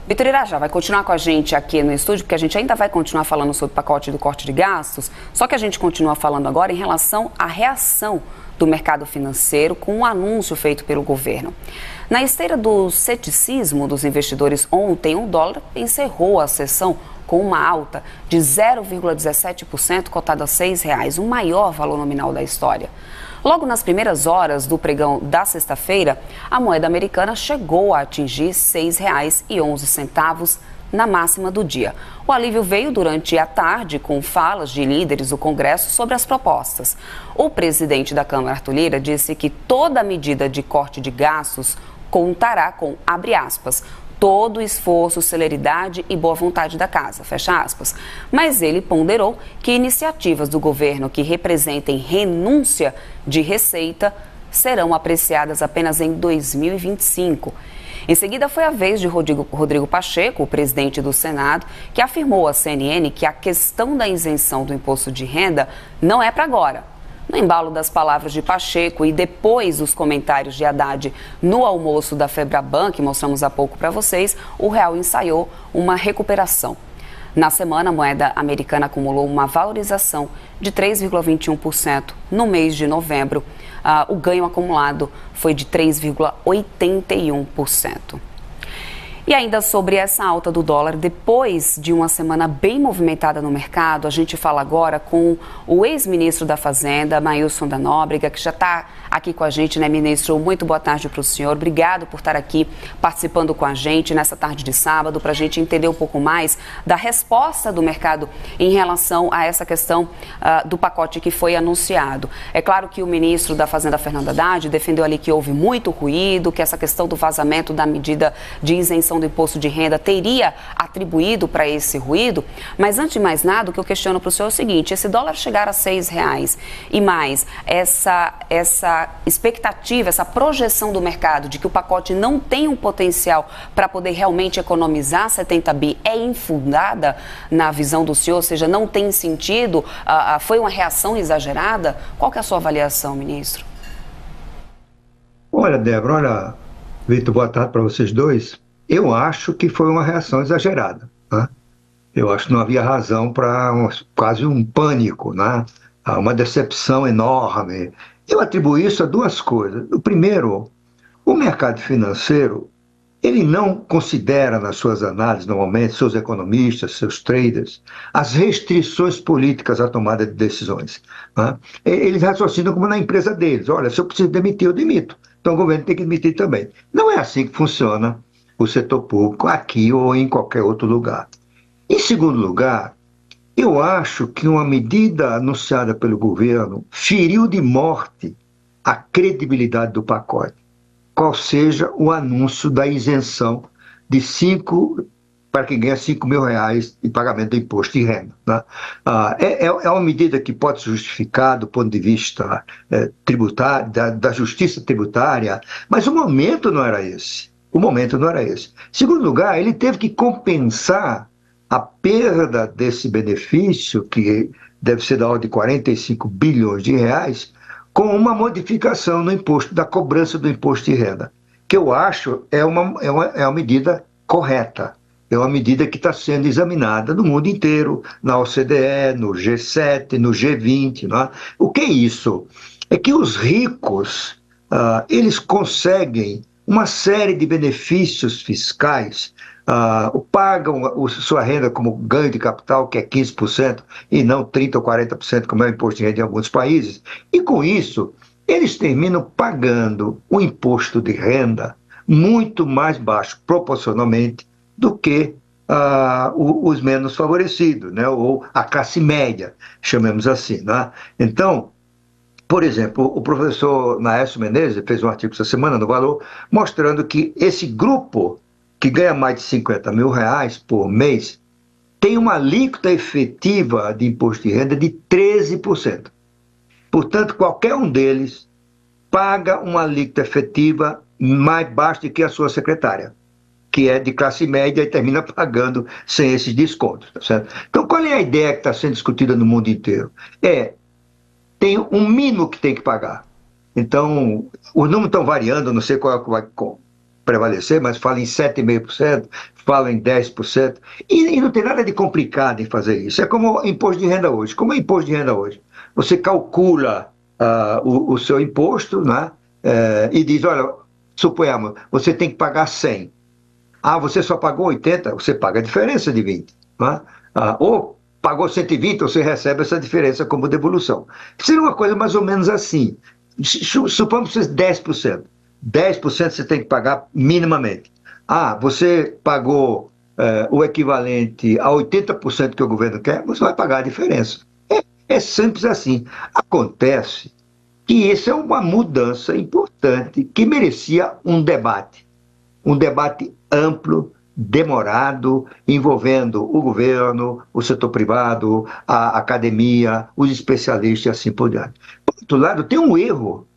Vitor Irajá vai continuar com a gente aqui no estúdio, porque a gente ainda vai continuar falando sobre o pacote do corte de gastos, só que a gente continua falando agora em relação à reação do mercado financeiro com um anúncio feito pelo governo. Na esteira do ceticismo dos investidores ontem, o dólar encerrou a sessão com uma alta de 0,17%, cotado a R$ 6,00, o maior valor nominal da história. Logo nas primeiras horas do pregão da sexta-feira, a moeda americana chegou a atingir R$ 6,11 na máxima do dia. O alívio veio durante a tarde com falas de líderes do Congresso sobre as propostas. O presidente da Câmara, Arthur Lira, disse que toda medida de corte de gastos contará com, abre aspas, todo o esforço, celeridade e boa vontade da casa, fecha aspas. Mas ele ponderou que iniciativas do governo que representem renúncia de receita serão apreciadas apenas em 2025. Em seguida, foi a vez de Rodrigo Pacheco, o presidente do Senado, que afirmou à CNN que a questão da isenção do imposto de renda não é para agora. No embalo das palavras de Pacheco e depois dos comentários de Haddad no almoço da Febraban, que mostramos há pouco para vocês, o real ensaiou uma recuperação. Na semana, a moeda americana acumulou uma valorização de 3,21%. No mês de novembro, o ganho acumulado foi de 3,81%. E ainda sobre essa alta do dólar, depois de uma semana bem movimentada no mercado, a gente fala agora com o ex-ministro da Fazenda, Maílson da Nóbrega, que já está aqui com a gente, né, ministro? Muito boa tarde para o senhor. Obrigado por estar aqui participando com a gente nessa tarde de sábado, para a gente entender um pouco mais da resposta do mercado em relação a essa questão do pacote que foi anunciado. É claro que o ministro da Fazenda, Fernando Haddad, defendeu ali que houve muito ruído, que essa questão do vazamento da medida de isenção do imposto de renda teria atribuído para esse ruído, mas antes de mais nada, o que eu questiono para o senhor é o seguinte: esse dólar chegar a R$ 6,00 e mais essa expectativa, essa projeção do mercado de que o pacote não tem um potencial para poder realmente economizar 70 bi é infundada na visão do senhor, ou seja, não tem sentido, foi uma reação exagerada? Qual que é a sua avaliação, ministro? Olha, Débora, olha, Vitor, boa tarde para vocês dois. Eu acho que foi uma reação exagerada, né? Eu acho que não havia razão para quase um pânico, né? Uma decepção enorme. Eu atribuo isso a duas coisas. O primeiro, o mercado financeiro, ele não considera nas suas análises, normalmente, seus economistas, seus traders, as restrições políticas à tomada de decisões, né? Eles raciocinam como na empresa deles. Olha, se eu preciso demitir, eu demito. Então o governo tem que demitir também. Não é assim que funciona o setor público aqui ou em qualquer outro lugar. Em segundo lugar, eu acho que uma medida anunciada pelo governo feriu de morte a credibilidade do pacote, qual seja o anúncio da isenção de para quem ganha R$ 5.000 de pagamento do imposto de renda, né? É uma medida que pode se justificar do ponto de vista tributário, da justiça tributária, mas o momento não era esse. O momento não era esse. Em segundo lugar, ele teve que compensar a perda desse benefício, que deve ser da ordem de 45 bilhões de reais, com uma modificação no imposto, da cobrança do imposto de renda, que eu acho é uma medida correta. É uma medida que está sendo examinada no mundo inteiro, na OCDE, no G7, no G20. Né? O que é isso? É que os ricos, eles conseguem uma série de benefícios fiscais, pagam sua renda como ganho de capital, que é 15%, e não 30% ou 40%, como é o imposto de renda em alguns países, e com isso, eles terminam pagando o imposto de renda muito mais baixo, proporcionalmente, do que os menos favorecidos, né? Ou a classe média, chamemos assim. Né? Então, por exemplo, o professor Naécio Menezes fez um artigo essa semana no Valor, mostrando que esse grupo que ganha mais de R$ 50.000 por mês tem uma alíquota efetiva de imposto de renda de 13%. Portanto, qualquer um deles paga uma alíquota efetiva mais baixa do que a sua secretária, que é de classe média e termina pagando sem esses descontos. Tá certo? Então, qual é a ideia que está sendo discutida no mundo inteiro? Tem um mínimo que tem que pagar. Então, os números estão variando, não sei qual é o que vai com. prevalecer, mas fala em 7,5%, fala em 10%, e não tem nada de complicado em fazer isso. É como imposto de renda hoje. Como é imposto de renda hoje? Você calcula o seu imposto, né? E diz, olha, suponhamos, você tem que pagar 100. Ah, você só pagou 80, você paga a diferença de 20. Né? Ou pagou 120, você recebe essa diferença como devolução. Seria uma coisa mais ou menos assim. Supomos que 10%. 10% você tem que pagar minimamente. Ah, você pagou o equivalente a 80% que o governo quer, você vai pagar a diferença. É simples assim. Acontece que isso é uma mudança importante que merecia um debate amplo, demorado, envolvendo o governo, o setor privado, a academia, os especialistas e assim por diante. Por outro lado, tem um erro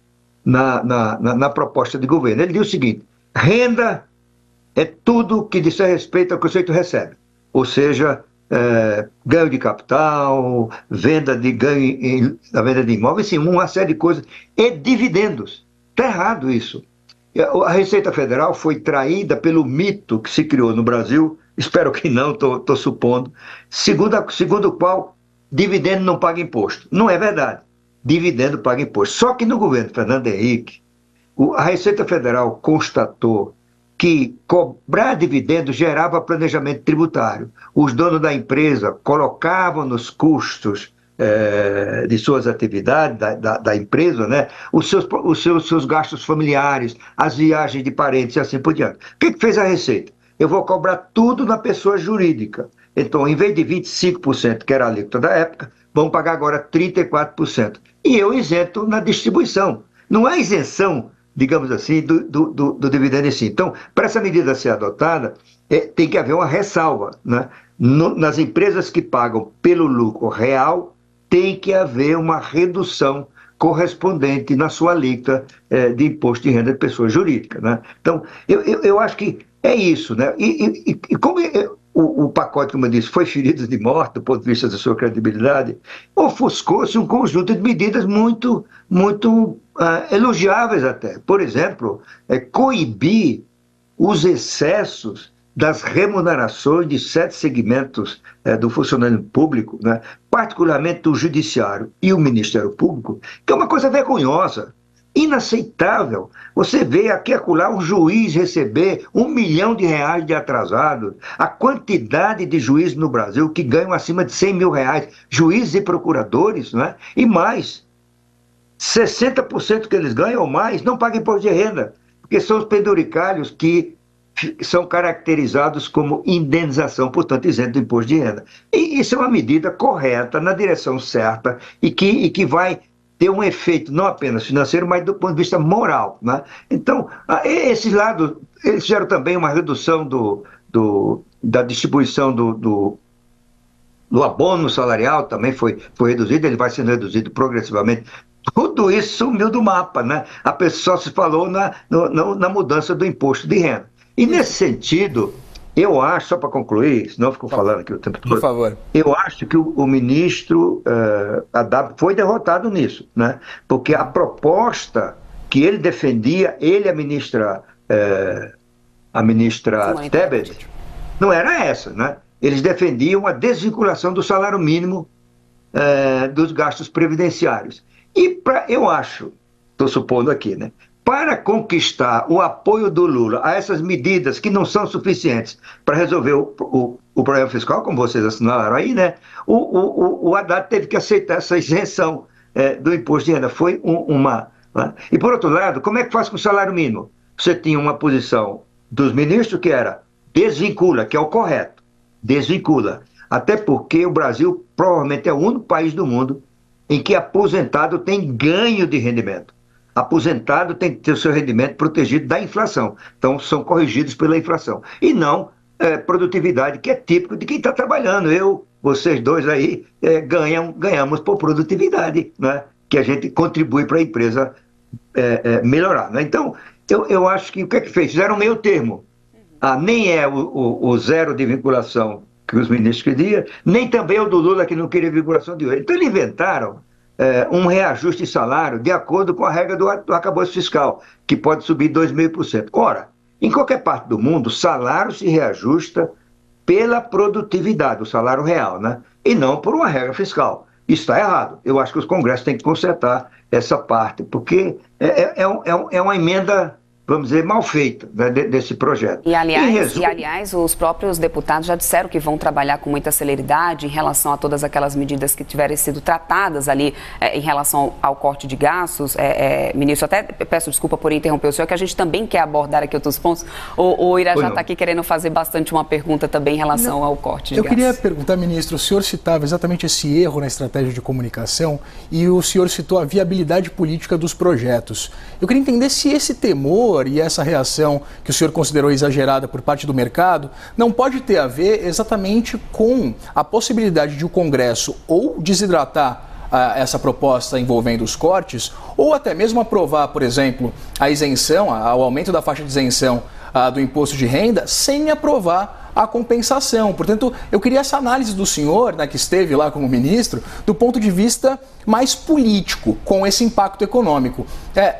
na proposta de governo. Ele diz o seguinte: renda é tudo que diz respeito ao que o sujeito recebe. Ou seja, ganho de capital, venda de ganho na venda de imóveis, sim, uma série de coisas, e dividendos. Está errado isso. A Receita Federal foi traída pelo mito que se criou no Brasil, espero que não, estou supondo, segundo o qual dividendo não paga imposto. Não é verdade. Dividendo paga imposto. Só que no governo Fernando Henrique, a Receita Federal constatou que cobrar dividendos gerava planejamento tributário. Os donos da empresa colocavam nos custos de suas atividades, da empresa, né, os seus gastos familiares, as viagens de parentes e assim por diante. O que fez a Receita? Eu vou cobrar tudo na pessoa jurídica. Então, em vez de 25%, que era a alíquota da época, vão pagar agora 34%. E eu isento na distribuição. Não há isenção, digamos assim, do dividendo em si. Então, para essa medida ser adotada, tem que haver uma ressalva, né? Nas empresas que pagam pelo lucro real, tem que haver uma redução correspondente na sua alíquota de imposto de renda de pessoa jurídica, né? Então, eu acho que é isso, né? E como o pacote, como eu disse, foi ferido de morte do ponto de vista da sua credibilidade, ofuscou-se um conjunto de medidas muito elogiáveis até. Por exemplo, coibir os excessos das remunerações de 7 segmentos do funcionário público, né, particularmente o judiciário e o Ministério Público, que é uma coisa vergonhosa, inaceitável. Você vê aqui e acolá um juiz receber R$1 milhão de atrasados, a quantidade de juízes no Brasil que ganham acima de R$100 mil, juízes e procuradores, né, e mais, 60% que eles ganham ou mais não pagam imposto de renda, porque são os penduricalhos que são caracterizados como indenização, portanto, isento do imposto de renda. E isso é uma medida correta, na direção certa, e que vai ter um efeito não apenas financeiro, mas do ponto de vista moral, né? Então, esse lado, eles fizeram também uma redução da distribuição do abono salarial, também foi reduzido, ele vai sendo reduzido progressivamente. Tudo isso sumiu do mapa, né? A pessoa se falou na mudança do imposto de renda. E nesse sentido, eu acho, só para concluir, senão eu fico falando aqui o tempo todo. Por favor. Eu acho que o ministro Haddad foi derrotado nisso, né? Porque a proposta que ele defendia, ele e a ministra Tebet, não era essa, né? Eles defendiam a desvinculação do salário mínimo dos gastos previdenciários. E eu acho, estou supondo aqui, né? Para conquistar o apoio do Lula a essas medidas que não são suficientes para resolver o problema fiscal, como vocês assinalaram aí, né? O Haddad teve que aceitar essa isenção do imposto de renda. Foi uma... Né? E, por outro lado, como é que faz com o salário mínimo? Você tinha uma posição dos ministros que era desvincula, que é o correto, desvincula. Até porque o Brasil provavelmente é o único país do mundo em que aposentado tem ganho de rendimento. Aposentado tem que ter o seu rendimento protegido da inflação. Então, são corrigidos pela inflação. E não produtividade, que é típico de quem está trabalhando. Vocês dois aí, ganhamos por produtividade, né? Que a gente contribui para a empresa melhorar. Né? Então, eu acho que o que é que fez? Fizeram um meio termo. Nem é o zero de vinculação que os ministros queriam, nem também o do Lula, que não queria vinculação de hoje. Então, eles inventaram um reajuste de salário de acordo com a regra do arcabouço fiscal, que pode subir 2,5%. Ora, Em qualquer parte do mundo, o salário se reajusta pela produtividade, o salário real, né? E não por uma regra fiscal. Isso está errado. Eu acho que os congressos têm que consertar essa parte, porque é uma emenda, vamos dizer, mal feita, né, desse projeto. E aliás, os próprios deputados já disseram que vão trabalhar com muita celeridade em relação a todas aquelas medidas que tiverem sido tratadas ali em relação ao corte de gastos. Ministro, até peço desculpa por interromper o senhor, que a gente também quer abordar aqui outros pontos. O Ira já está aqui querendo fazer bastante uma pergunta também em relação ao corte de gastos. Eu queria perguntar, ministro, o senhor citava exatamente esse erro na estratégia de comunicação e o senhor citou a viabilidade política dos projetos. Eu queria entender se esse temor e essa reação que o senhor considerou exagerada por parte do mercado não pode ter a ver exatamente com a possibilidade de o Congresso ou desidratar essa proposta envolvendo os cortes, ou até mesmo aprovar, por exemplo, a isenção, o aumento da faixa de isenção do imposto de renda, sem aprovar a compensação. Portanto, eu queria essa análise do senhor, né, que esteve lá como ministro, do ponto de vista mais político, com esse impacto econômico.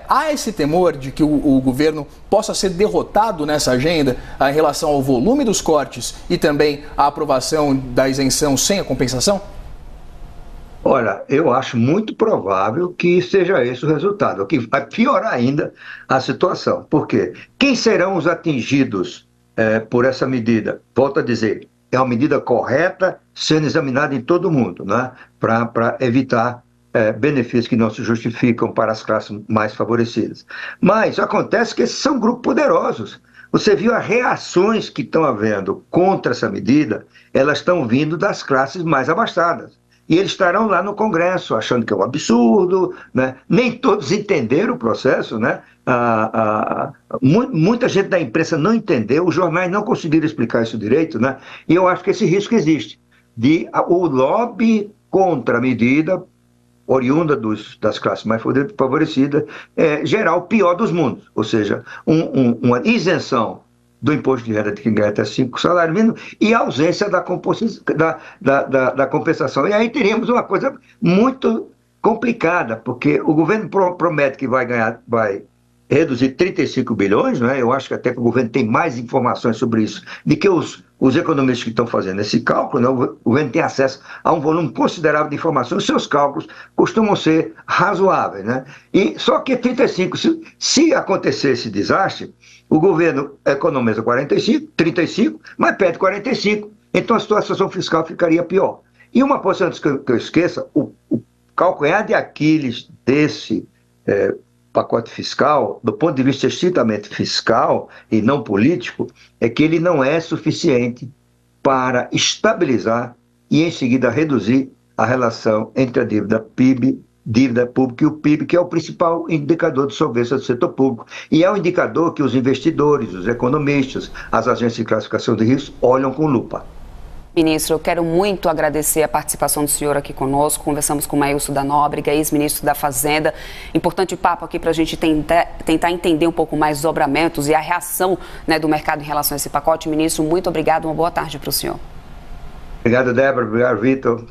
Há esse temor de que o governo possa ser derrotado nessa agenda em relação ao volume dos cortes e também a aprovação da isenção sem a compensação? Olha, eu acho muito provável que seja esse o resultado, o que vai piorar ainda a situação. Por quê? Quem serão os atingidos por essa medida? Volto a dizer, é uma medida correta, sendo examinada em todo o mundo, né? Para evitar benefícios que não se justificam para as classes mais favorecidas. Mas acontece que esses são grupos poderosos. Você viu as reações que estão havendo contra essa medida, elas estão vindo das classes mais abastadas. E eles estarão lá no Congresso achando que é um absurdo, né? Nem todos entenderam o processo, né? Muita gente da imprensa não entendeu, os jornais não conseguiram explicar isso direito, né? E eu acho que esse risco existe, de o lobby contra a medida, oriunda das classes mais favorecidas, gerar o pior dos mundos, ou seja, uma isenção do imposto de renda de quem ganha até 5 salários mínimos e a ausência da compensação. E aí teríamos uma coisa muito complicada, porque o governo promete que vai reduzir 35 bilhões, né? Eu acho que até que o governo tem mais informações sobre isso do que os economistas que estão fazendo esse cálculo, né? O governo tem acesso a um volume considerável de informações, os seus cálculos costumam ser razoáveis, né? E só que 35, se acontecer esse desastre, o governo economiza 35, mas perde 45, então a situação fiscal ficaria pior. E uma coisa antes que eu esqueça, o calcanhar de Aquiles desse pacote fiscal, do ponto de vista estritamente fiscal e não político, é que ele não é suficiente para estabilizar e em seguida reduzir a relação entre a dívida PIB, dívida pública e o PIB, que é o principal indicador de solvência do setor público. E é um indicador que os investidores, os economistas, as agências de classificação de risco olham com lupa. Ministro, eu quero muito agradecer a participação do senhor aqui conosco. Conversamos com o Maílson da Nóbrega, ex-ministro da Fazenda. Importante papo aqui para a gente tentar entender um pouco mais os dobramentos e a reação, né, do mercado em relação a esse pacote. Ministro, muito obrigado. Uma boa tarde para o senhor. Obrigado, Débora. Obrigado, Vitor.